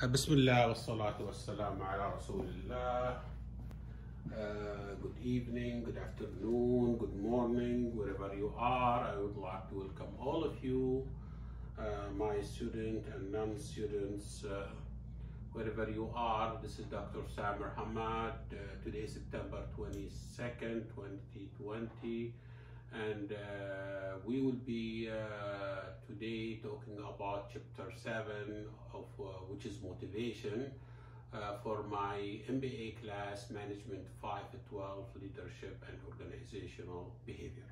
بسم الله والصلاة والسلام على رسول الله. Good evening, good afternoon, good morning, wherever you are. I would like to welcome all of you, my student and non-students, wherever you are. This is Dr. Sami Hamad. Today is September 22nd, 2020. And we will be today talking about chapter 7 of which is motivation for my MBA class, Management 512, Leadership and Organizational Behavior.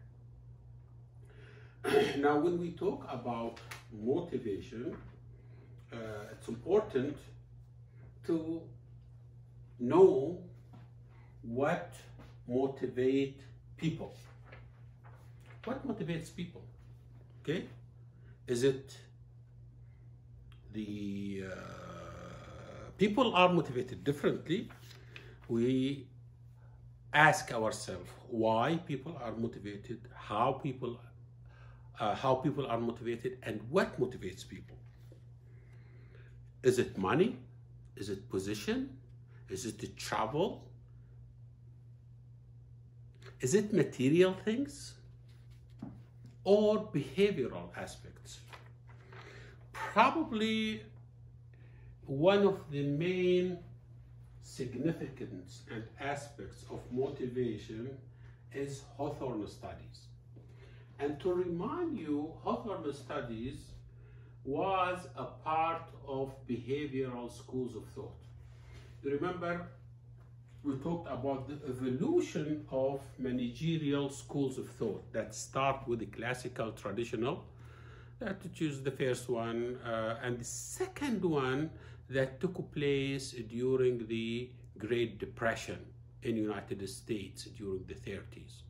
Now, when we talk about motivation, it's important to know what motivates people. What motivates people? Okay, is it the people are motivated differently? We ask ourselves why people are motivated, how people are motivated, and what motivates people. Is it money? Is it position? Is it the travel? Is it material things? Or behavioral aspects? Probably one of the main significance and aspects of motivation is Hawthorne studies. And to remind you, Hawthorne studies was a part of behavioral schools of thought. You remember we talked about the evolution of managerial schools of thought that start with the classical, traditional, to choose the first one, and the second one that took place during the Great Depression in the United States during the 30s.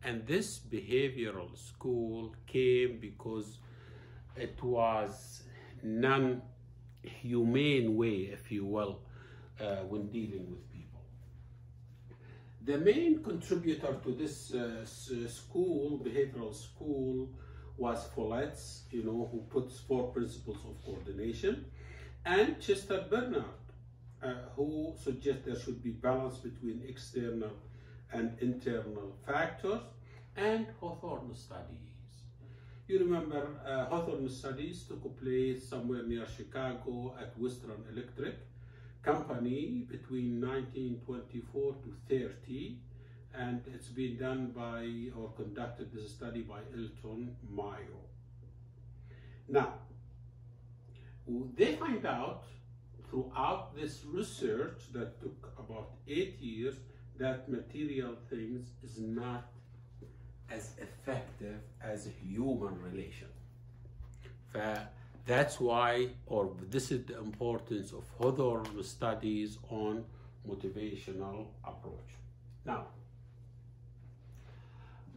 And this behavioral school came because it was non-humane way, if you will, when dealing with people. The main contributor to this school, behavioral school, was Follett, who puts 4 principles of coordination, and Chester Bernard, who suggests there should be balance between external and internal factors, and Hawthorne studies. You remember Hawthorne studies took place somewhere near Chicago at Western Electric Company between 1924 to 30, and it's been done by or conducted this study by Elton Mayo. Now, they find out throughout this research that took about 8 years that material things is not as effective as a human relation. That's why, or this is the importance of Hawthorne studies on motivational approach. Now,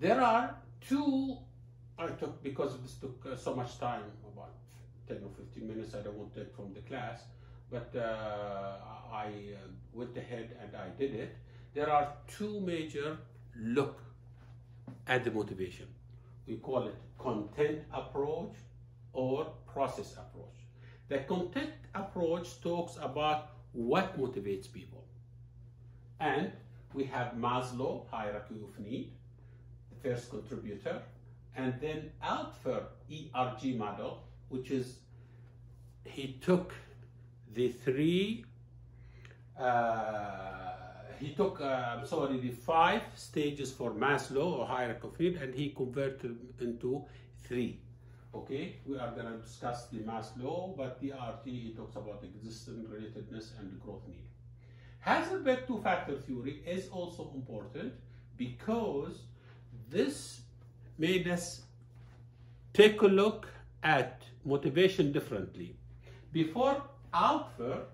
there are two, because this took so much time, about 10 or 15 minutes, I don't want to take from the class, but I went ahead and I did it. There are two major look at the motivation. We call it content approach or process approach. The content approach talks about what motivates people. And we have Maslow, hierarchy of need, the first contributor, and then Altfer ERG model, which is, he took the the 5 stages for Maslow or hierarchy of need, and he converted them into 3. Okay, we are going to discuss the Maslow, but the RT, he talks about existence, relatedness, and growth need. Heisenberg two-factor theory is also important because this made us take a look at motivation differently. Before Heisenberg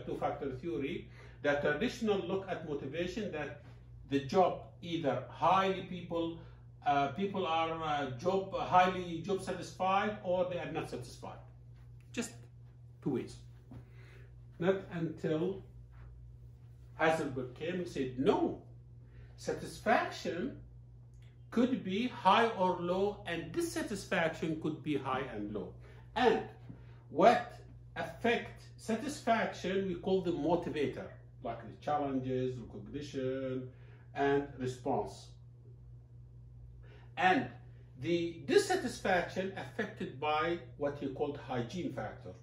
two-factor theory, the traditional look at motivation that the job, either people are highly job satisfied or they are not satisfied. Just 2 ways. Not until Heisenberg came and said, no, satisfaction could be high or low, and dissatisfaction could be high and low. And what affect satisfaction, we call the motivator, like the challenges, recognition, and response. And the dissatisfaction affected by what he called hygiene factor,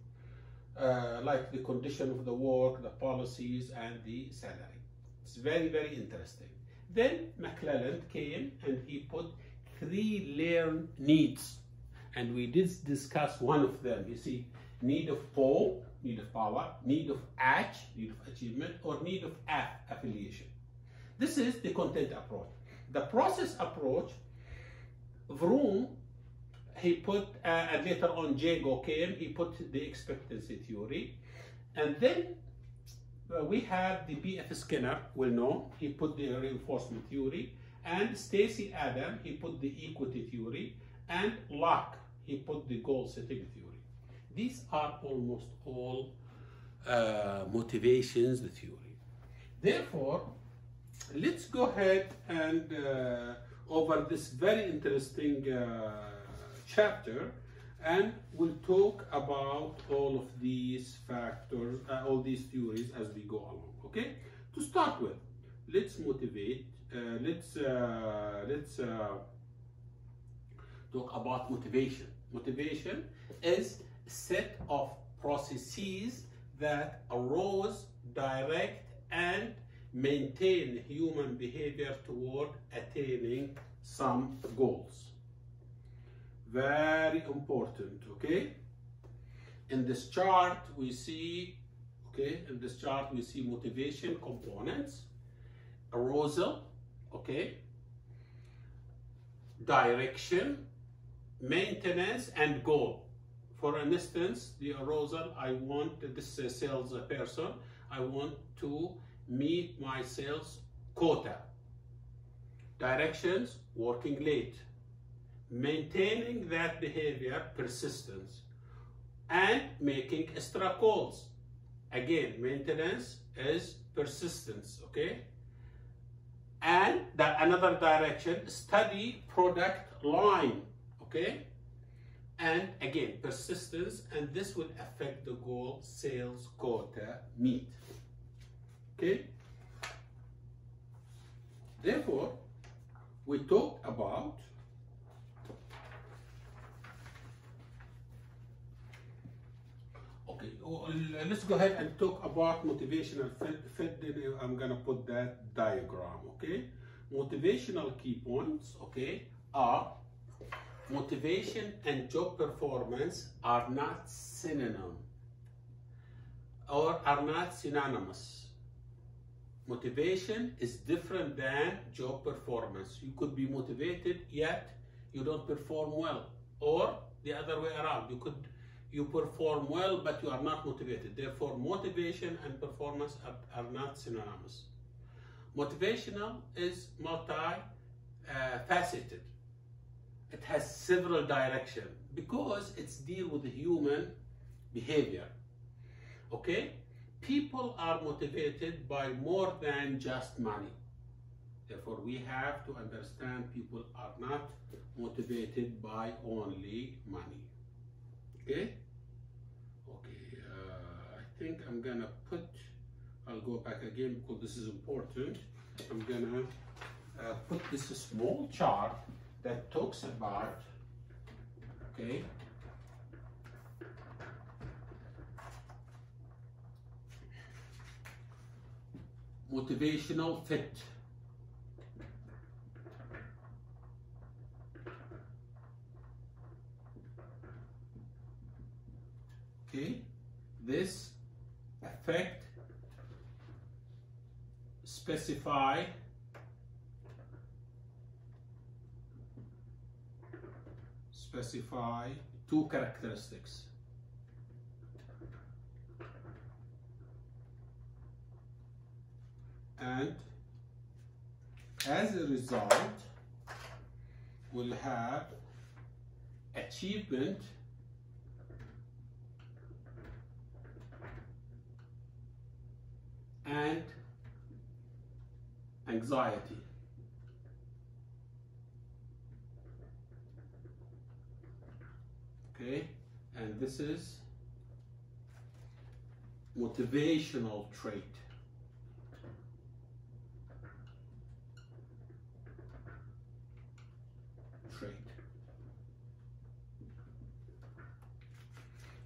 like the condition of the work, the policies, and the salary. It's very, very interesting. Then McClelland came and he put 3 learned needs, and we did discuss one of them. You see, need of pull, need of power, need of H, need of achievement, or need of F, affiliation. This is the content approach. The process approach, Vroom, he put, and later on Jago came, he put the expectancy theory. And then we have the B.F. Skinner, well known, he put the reinforcement theory. And Stacy Adam, he put the equity theory. And Locke, he put the goal setting theory. These are almost all motivations, the theory. Therefore, let's go ahead and over this very interesting chapter, and we'll talk about all of these factors, all these theories as we go along. Okay? To start with, let's motivate. Let's talk about motivation. Motivation is a set of processes that arose, direct, and maintain human behavior toward attaining some goals. Very important, okay? In this chart we see, motivation components, arousal, okay? Direction, maintenance, and goal. For instance, the arousal, I want this sales person, I want to meet my sales quota. Directions, working late. Maintaining that behavior, persistence. And making extra calls. Again, maintenance is persistence, okay? And another direction, study product line, okay? And again, persistence, and this will affect the goal, sales quota meet. Okay? Therefore, we talked about let's go ahead and talk about motivational fit. I'm gonna put that diagram, okay? Motivational key points, okay, are motivation and job performance are not synonym or are not synonymous. Motivation is different than job performance. You could be motivated yet you don't perform well, or the other way around. You perform well but you are not motivated. Therefore, motivation and performance are not synonymous. Motivational is multi-faceted. It has several directions because it's deal with the human behavior. Okay? People are motivated by more than just money. Therefore, we have to understand people are not motivated by only money. Okay? Okay, I think I'm gonna I'll go back again because this is important. I'm gonna put this small chart that talks about, okay, motivational fit. Okay, this affect, specify, two characteristics. And as a result, we'll have achievement and anxiety. okay? And this is motivational trait.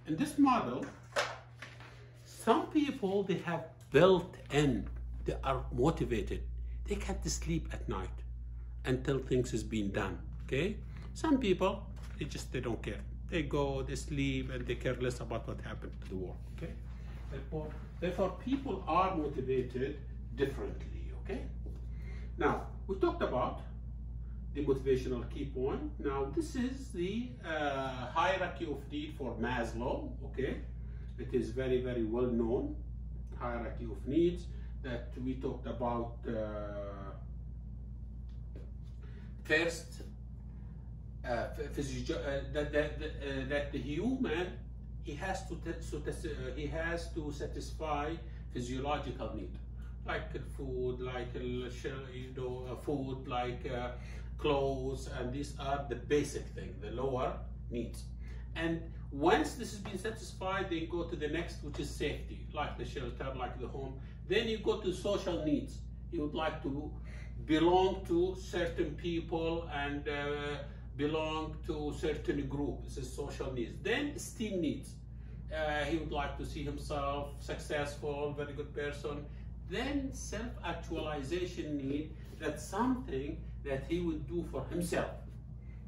In this model, some people, they have built in, they are motivated. They can't sleep at night until things is being done, okay? Some people, they don't care. They go, they sleep, and they care less about what happened to the work, okay? Therefore, people are motivated differently, okay? Now, we talked about the motivational key point. Now, this is the hierarchy of need for Maslow, okay? It is very, very well known hierarchy of needs that we talked about first, that the human, he has to satisfy physiological need, like food, like food, like clothes, and these are the basic thing, the lower needs. And once this has been satisfied, they go to the next, which is safety, like the shelter, like the home. Then you go to social needs. You would like to belong to certain people and belong to certain group. This is social needs. Then esteem needs. He would like to see himself successful, very good person. Then self-actualization need, that's something that he would do for himself,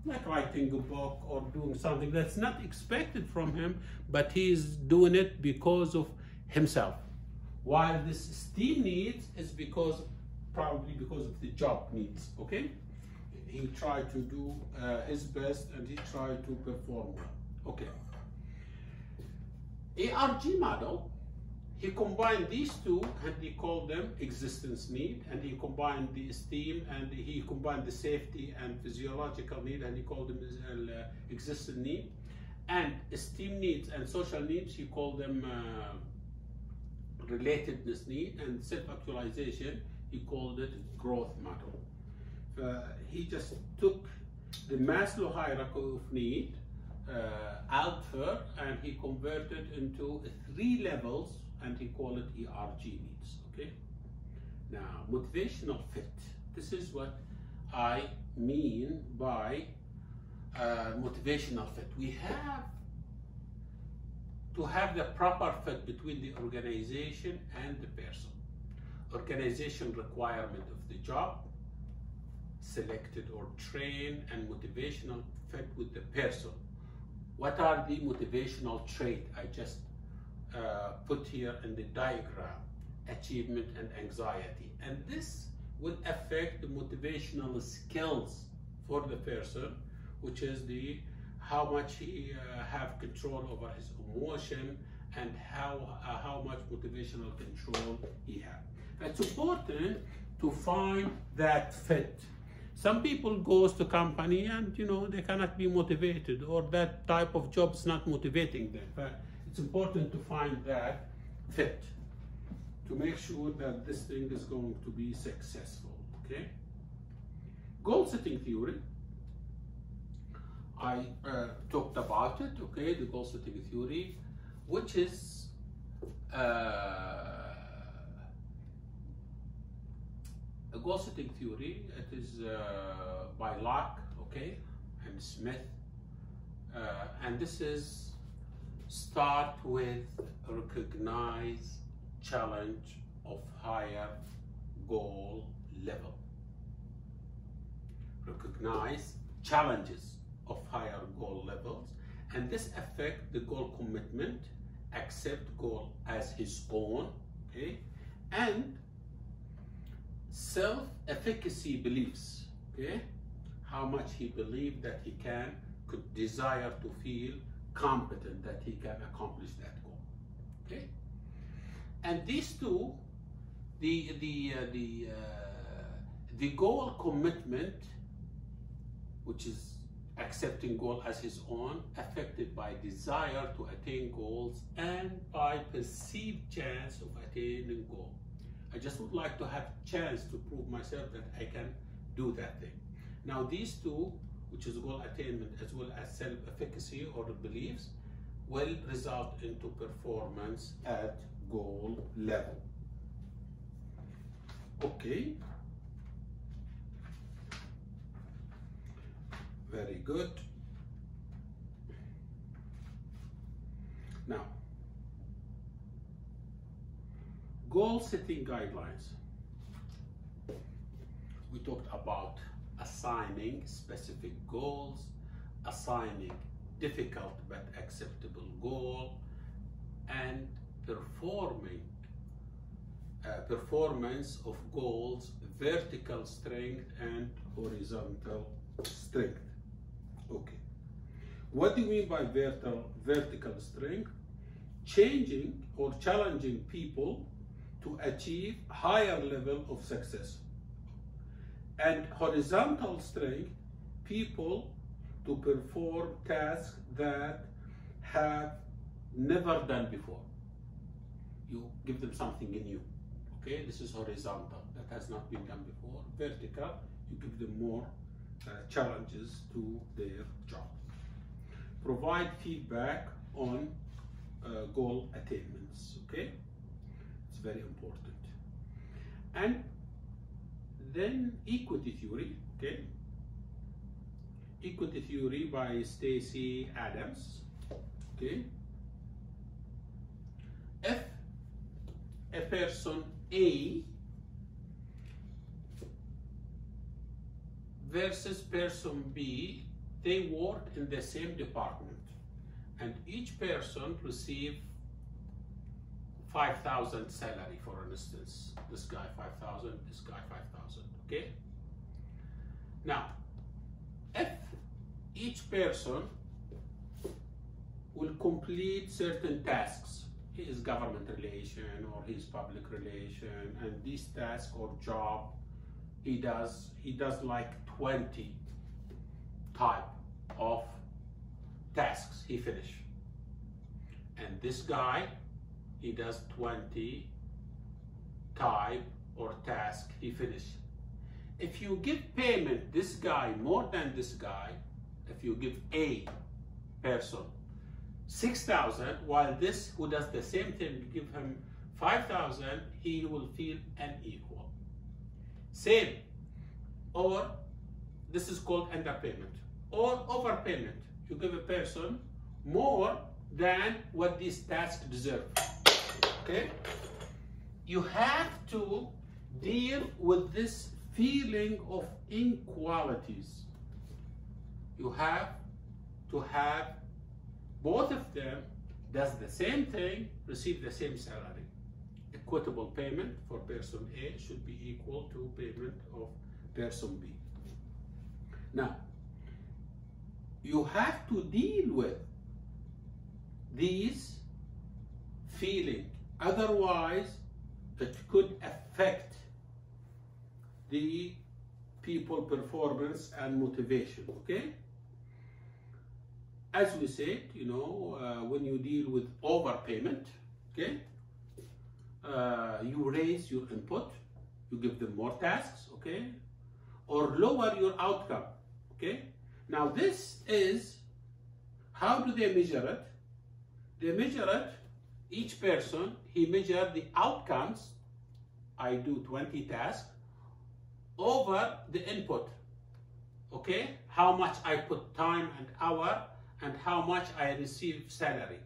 like writing a book or doing something that's not expected from him, but he's doing it because of himself. While this esteem needs is probably because of the job needs, okay? He tried to do his best and he tried to perform well, okay? ARG model, he combined these two and he called them existence need, and he combined the esteem and he combined the safety and physiological need and he called them existence need. And esteem needs and social needs, he called them relatedness need, and self-actualization, he called it growth model. He just took the Maslow hierarchy of need, Alpha, and he converted into 3 levels, and he called it ERG needs, okay? Now, motivational fit. This is what I mean by motivational fit. We have to have the proper fit between the organization and the person. Organization requirement of the job, selected or trained, and motivational fit with the person. What are the motivational traits I just put here in the diagram? Achievement and anxiety. And this will affect the motivational skills for the person, which is how much he have control over his emotion and how much motivational control he have. It's important to find that fit. Some people goes to company and they cannot be motivated, or that type of job is not motivating them. But it's important to find that fit to make sure that this thing is going to be successful, okay? Goal setting theory, I talked about it, okay? The goal setting theory, which is a goal setting theory. It is by Locke, okay, and Smith, and this is start with recognize challenge of higher goal level. Recognize challenges of higher goal levels, and this affect the goal commitment, accept goal as his own, okay, and self-efficacy beliefs, okay, how much he believed that he could desire to feel competent that he can accomplish that goal, okay. And these two, the goal commitment, which is accepting goal as his own, affected by desire to attain goals and by perceived chance of attaining goal. I just would like to have chance to prove myself that I can do that thing. Now these two which is goal attainment, as well as self-efficacy or beliefs, will result into performance at goal level. Okay. Very good. Now, goal setting guidelines. We talked about assigning specific goals, assigning difficult but acceptable goal, and performance of goals, vertical strength and horizontal strength. Okay. What do you mean by vertical strength? Changing or challenging people to achieve higher level of success. And horizontal strength, people to perform tasks that have never done before. You give them something new. Okay, this is horizontal, that has not been done before. Vertical, you give them more challenges to their job. Provide feedback on goal attainments. Okay, it's very important. And then equity theory. Okay, equity theory by Stacey Adams. Okay, if a person A versus person B, they work in the same department, and each person receive 5,000 salary, for instance. This guy 5,000, this guy 5,000. Okay. Now, if each person will complete certain tasks, his government relation or his public relation, and this task or job he does like 20 type of tasks he finish, and this guy he does 20 type or task he finish. If you give payment this guy more than this guy, if you give A person 6,000, while this who does the same thing, give him 5,000, he will feel unequal. Same, or this is called underpayment or overpayment. You give a person more than what this task deserves. Okay? You have to deal with this feeling of inequalities. You have to have both of them does the same thing, receive the same salary. Equitable payment for person A should be equal to payment of person B. Now, you have to deal with these feelings, otherwise it could affect the people performance and motivation. Okay? As we said, you know, when you deal with overpayment, okay, you raise your input, you give them more tasks, okay, or lower your outcome, okay. Now this is, how do they measure it? They measure it, each person, he measures the outcomes, I do 20 tasks, over the input, okay, how much I put time and hour, and how much I receive salary.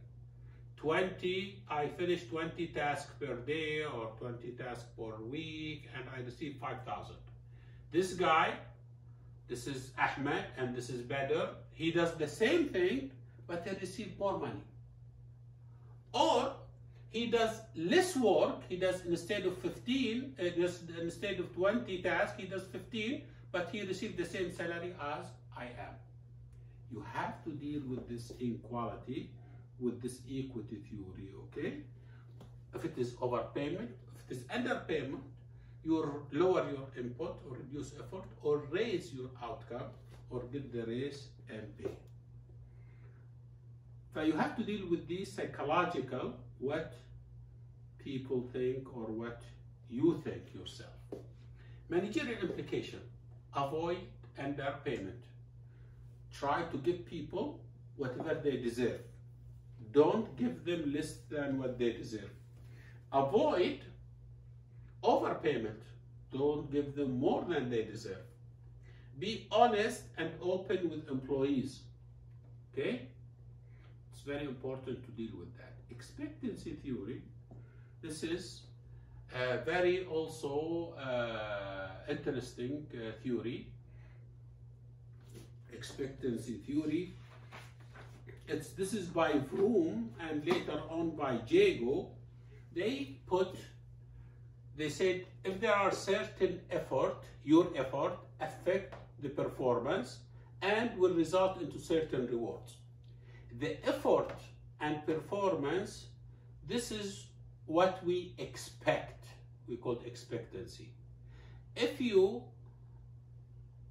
20, I finish 20 tasks per day or 20 tasks per week, and I receive 5,000. This guy, this is Ahmed, and this is Badr, he does the same thing, but he receives more money. Or he does less work, he does instead of 15, instead of 20 tasks, he does 15, but he receives the same salary as I am. You have to deal with this inequality, with this equity theory, okay? If it is overpayment, if it is underpayment, you lower your input or reduce effort or raise your outcome or get the raise and pay. So you have to deal with these psychological, what people think or what you think yourself. Managerial implication, avoid underpayment. try to give people whatever they deserve. Don't give them less than what they deserve. Avoid overpayment. Don't give them more than they deserve. Be honest and open with employees. Okay? It's very important to deal with that. Expectancy theory. This is a very also interesting theory. Expectancy theory. This is by Vroom and later on by Jago. They said if there are certain effort, your effort affect the performance and will result into certain rewards. The effort and performance, this is what we expect. We call it expectancy.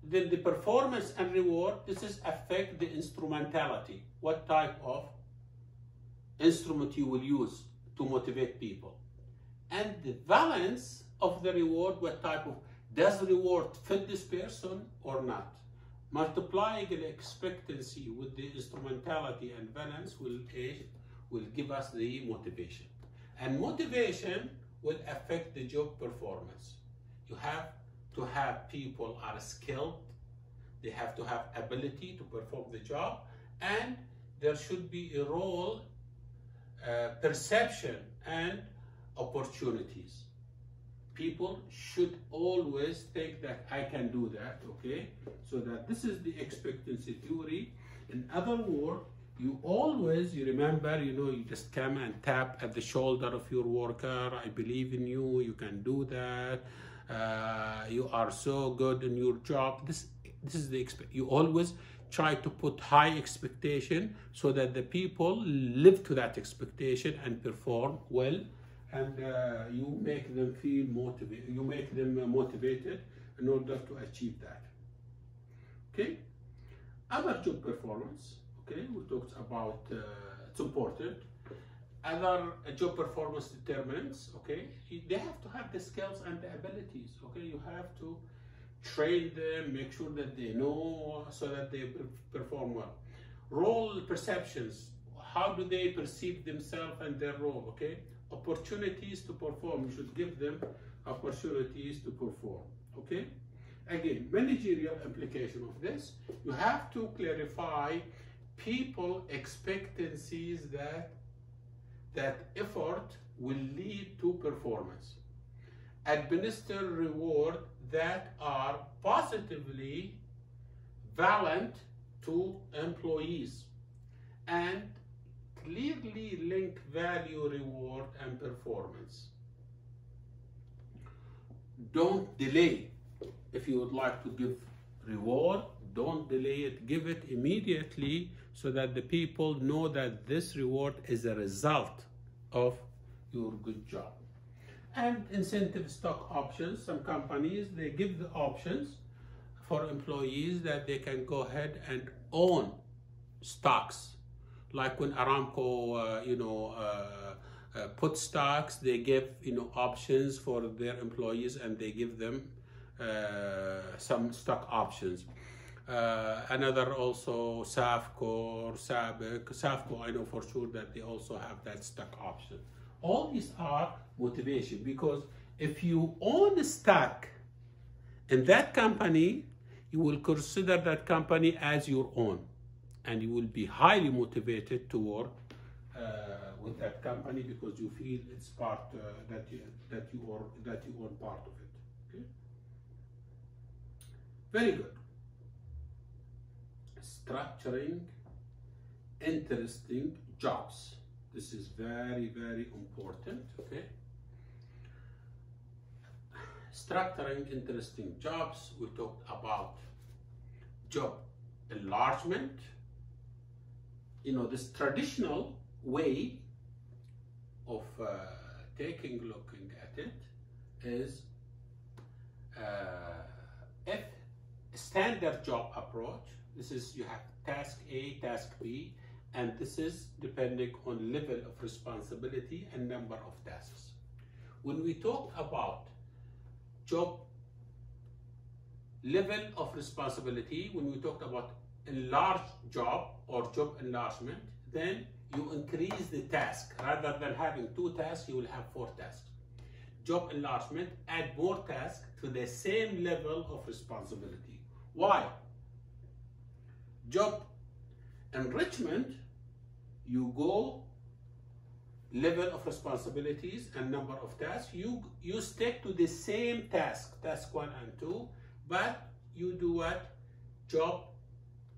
Then the performance and reward, this is affect the instrumentality. What type of instrument you will use to motivate people. And the balance of the reward, what type of, does the reward fit this person or not? Multiplying the expectancy with the instrumentality and balance will give us the motivation. And motivation will affect the job performance. You have to have people are skilled, they have to have ability to perform the job, and there should be a role, perception and opportunities. People should always think that I can do that, okay? So that this is the expectancy theory. In other words, you remember, you just come and tap at the shoulder of your worker. I believe in you, you can do that. You are so good in your job. This is the you always try to put high expectation so that the people live to that expectation and perform well, and you make them feel motivated. You make them motivated in order to achieve that. Okay. Other job performance. Okay, we talked about it's important. Other job performance determinants, okay, they have to have the skills and the abilities, okay, you have to train them, make sure that they know so that they perform well. Role perceptions, how do they perceive themselves and their role, okay? Opportunities to perform, you should give them opportunities to perform, okay? Again, managerial implication of this, you have to clarify people expectancies that effort will lead to performance. Administer reward that are positively valent to employees, and clearly link value, reward, and performance. Don't delay. If you would like to give reward, don't delay it, give it immediately so that the people know that this reward is a result of your good job. And incentive stock options, some companies, they give the options for employees that they can go ahead and own stocks. Like when Aramco, put stocks, they give, options for their employees, and they give them some stock options. Another also Safco or Safco, I know for sure that they also have that stock option. All these are motivation, because if you own a stock in that company, you will consider that company as your own, and you will be highly motivated to work with that company because you feel it's part that you own part of it. Okay? Very good. Structuring interesting jobs. This is very, very important, okay? Structuring interesting jobs. We talked about job enlargement. This traditional way of looking at it is if standard job approach. This is, you have task A, task B, and this is depending on level of responsibility and number of tasks. When we talk about job level of responsibility, when we talk about enlarge job or job enlargement, then you increase the task. Rather than having 2 tasks, you will have 4 tasks. Job enlargement, add more tasks to the same level of responsibility. Why? Job enrichment, you go level of responsibilities and number of tasks. You stick to the same task 1 and 2, but you do what? Job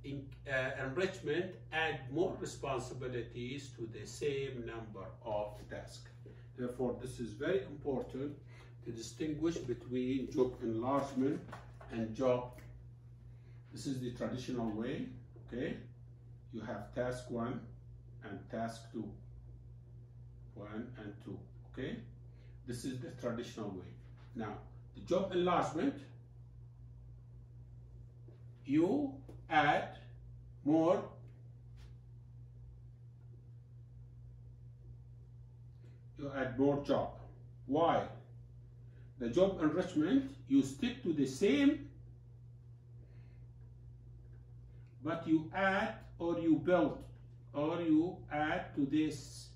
enrichment, add more responsibilities to the same number of tasks. Therefore, this is very important to distinguish between job enlargement and job. This is the traditional way, okay? You have task 1 and task 2. 1 and 2, okay? This is the traditional way. Now, the job enlargement, you add more job. Why? The job enrichment, you stick to the same, but you add or you build or you add to this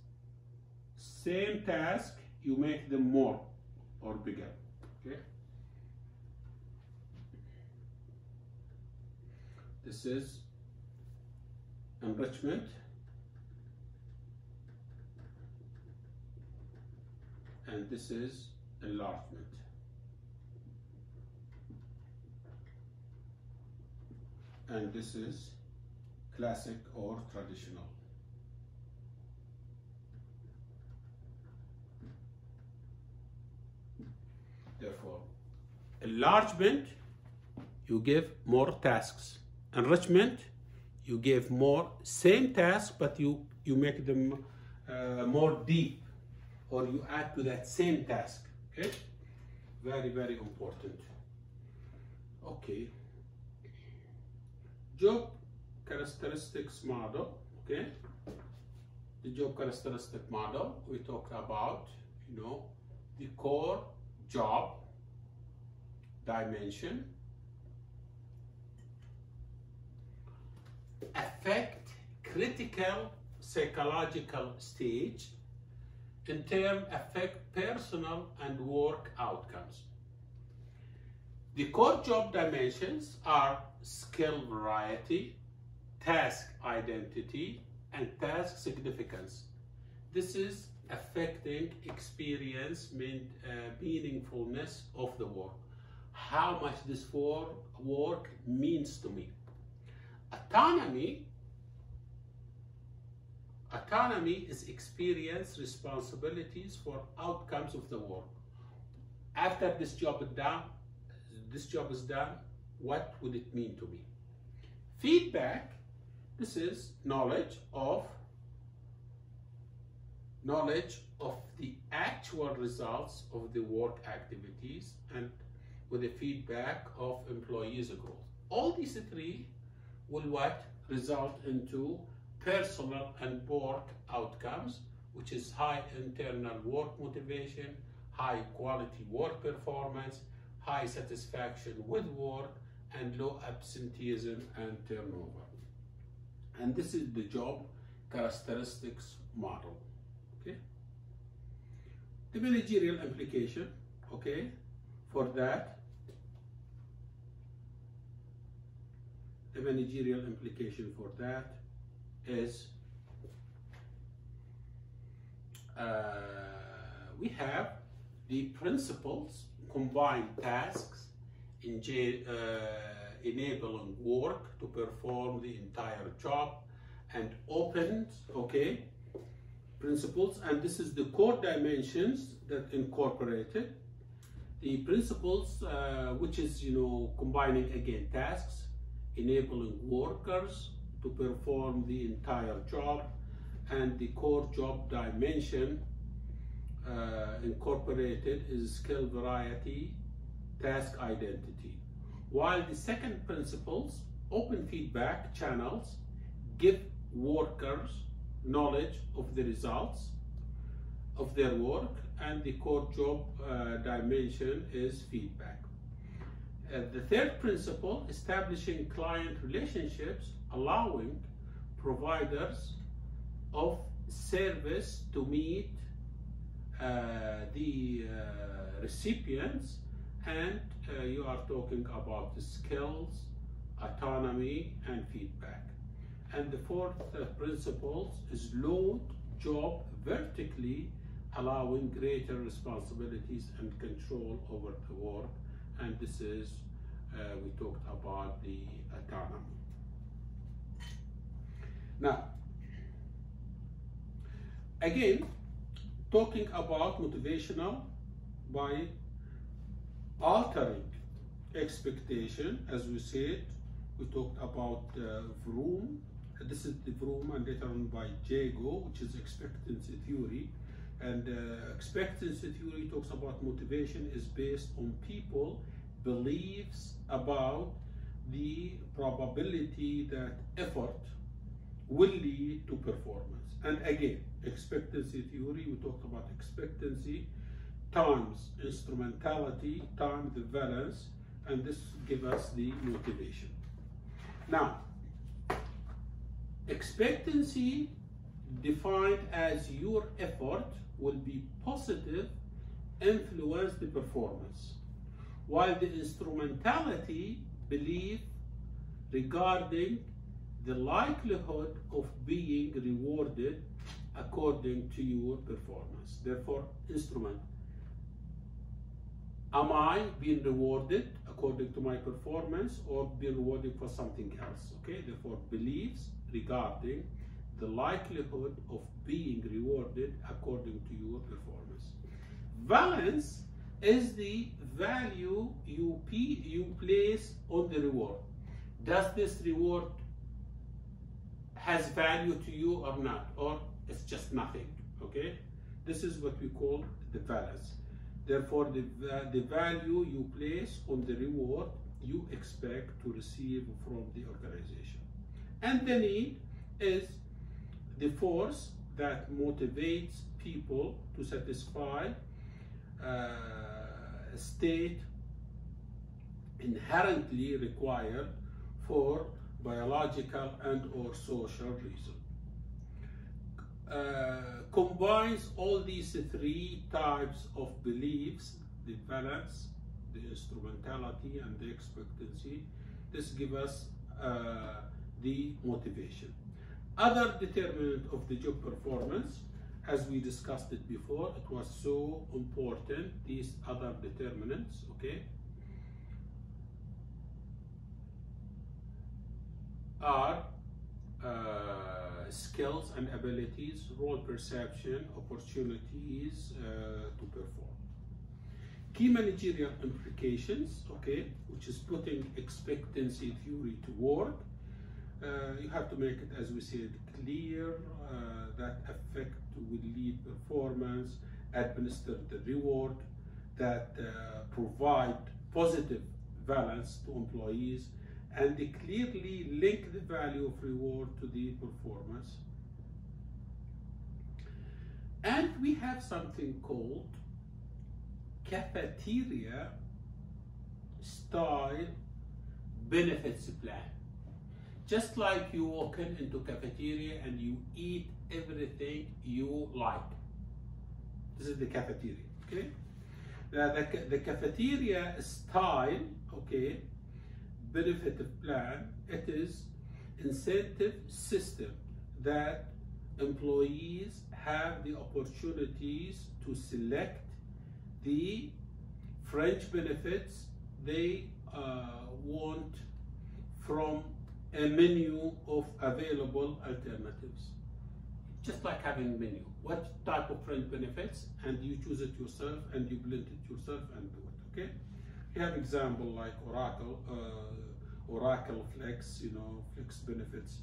same task, you make them more or bigger, okay? This is enrichment, and this is enlargement. And this is classic or traditional. Therefore, enlargement, you give more tasks. Enrichment, you give more same tasks, but you make them more deep, or you add to that same task, okay? Very, very important. Okay. Job characteristics model, okay? The job characteristic model, we talked about, the core job dimension, affect critical psychological stage, in turn affect personal and work outcomes. The core job dimensions are skill variety, task identity, and task significance. This is affecting experience, meaningfulness of the work. How much this work means to me. Autonomy is experience responsibilities for outcomes of the work. After this job is done, what would it mean to me? Feedback, this is knowledge of the actual results of the work activities and with the feedback of employees' growth. All these 3 will result into personal and work outcomes, which is high internal work motivation, high quality work performance, high satisfaction with work, and low absenteeism and turnover. And this is the job characteristics model, okay? The managerial implication, okay, for that, the managerial implication for that is we have the principles combine tasks, enabling work to perform the entire job, and opens, okay, principles, and this is the core dimensions that incorporated. The principles, which is, combining again tasks, enabling workers to perform the entire job, and the core job dimension incorporated is skill variety, task identity. While the second principles, open feedback channels, give workers knowledge of the results of their work, and the core job dimension is feedback. The third principle, establishing client relationships, allowing providers of service to meet the recipients, and you are talking about the skills, autonomy, and feedback. And the fourth principle is load job vertically, allowing greater responsibilities and control over the work. And this is, we talked about the autonomy. Now, again, talking about motivational by altering expectation, as we said, we talked about Vroom. This is the Vroom, and later on by Jago, which is expectancy theory. And expectancy theory talks about motivation is based on people beliefs about the probability that effort will lead to performance. And again, expectancy theory, we talked about expectancy times instrumentality times the balance, and this gives us the motivation. Now, expectancy defined as your effort will be positive influence the performance, while the instrumentality belief regarding the likelihood of being rewarded according to your performance. Therefore, instrument, am I being rewarded according to my performance or being rewarded for something else? Okay, therefore beliefs regarding the likelihood of being rewarded according to your performance. Valence is the value you place on the reward. Does this reward has value to you or not, or it's just nothing? Okay, this is what we call the valence. Therefore, the value you place on the reward you expect to receive from the organization. And the need is the force that motivates people to satisfy a state inherently required for biological and or social reason. Combines all these three types of beliefs, the balance, the instrumentality, and the expectancy. This gives us the motivation. Other determinant of the job performance, as we discussed it before, it was so important, these other determinants, okay, are skills and abilities, role perception, opportunities to perform. Key managerial implications, okay, which is putting expectancy theory to work. You have to make it, as we said, clear that effect will lead performance, administer the reward, that provide positive balance to employees, and they clearly link the value of reward to the performance. And we have something called cafeteria style benefits plan. Just like you walk into cafeteria and you eat everything you like. This is the cafeteria, okay? Now the cafeteria style, okay, benefit plan, it is incentive system that employees have the opportunities to select the fringe benefits they want from a menu of available alternatives. Just like having a menu. What type of fringe benefits, and you choose it yourself and you blend it yourself and do it, okay? You have example like Oracle Flex, you know, Flex benefits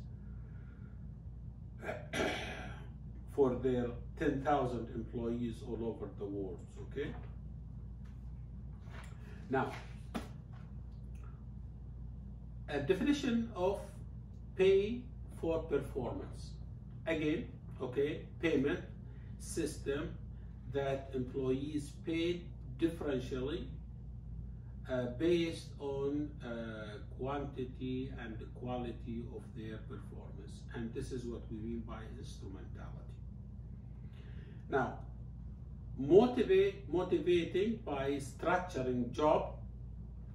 for their 10,000 employees all over the world, okay? Now, a definition of pay for performance. Again, okay, payment system that employees paid differentially based on quantity and the quality of their performance. And this is what we mean by instrumentality. Now, motivating by structuring job,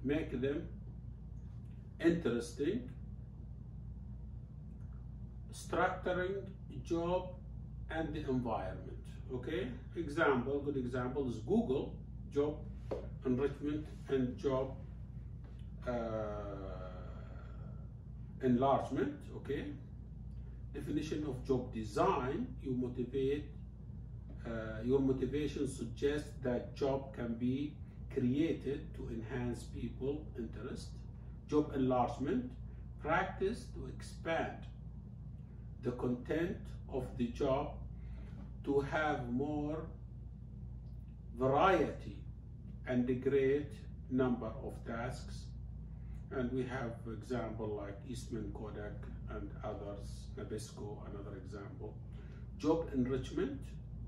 make them interesting. Structuring job and the environment. Okay, good example is Google job enrichment and job enlargement. Okay, definition of job design: you motivate. Your motivation suggests that job can be created to enhance people interest. Job enlargement: practice to expand the content of the job to have more variety and a great number of tasks. And we have example like Eastman Kodak and others, Nabisco, another example. Job enrichment: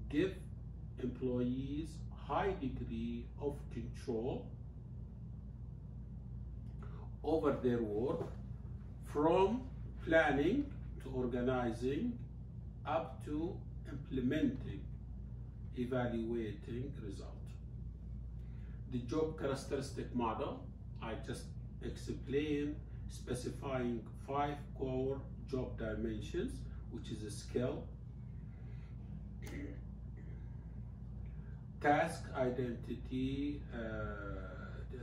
give employees high degree of control over their work, from planning to organizing up to implementing, evaluating result. The job characteristic model, I just explained, specifying 5 core job dimensions, which is a skill, task identity,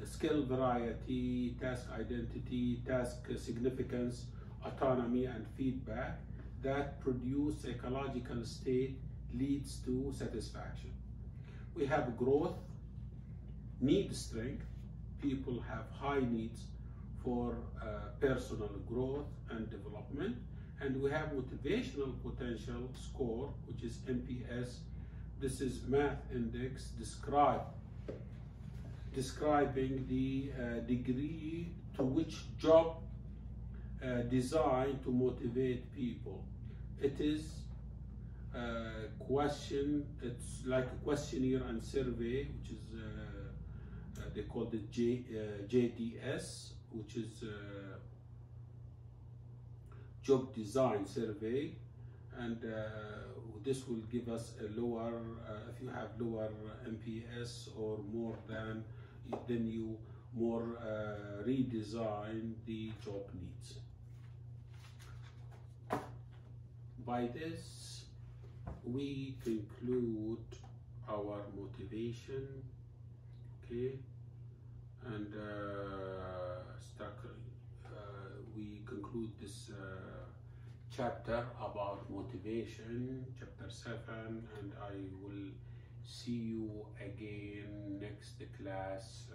skill variety, task identity, task significance, autonomy, and feedback that produce psychological state leads to satisfaction. We have growth, need strength. People have high needs for personal growth and development. And we have motivational potential score, which is MPS. This is math index describing the degree to which job designed to motivate people. It is it's like a questionnaire and survey, which is they call it JDS, which is job design survey, and this will give us a lower, if you have lower MPS or more than, then you more redesign the job needs. By this, we conclude our motivation, okay, and we conclude this chapter about motivation, chapter 7, and I will see you again next class,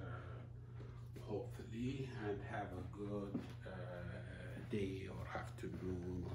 hopefully, and have a good day or afternoon.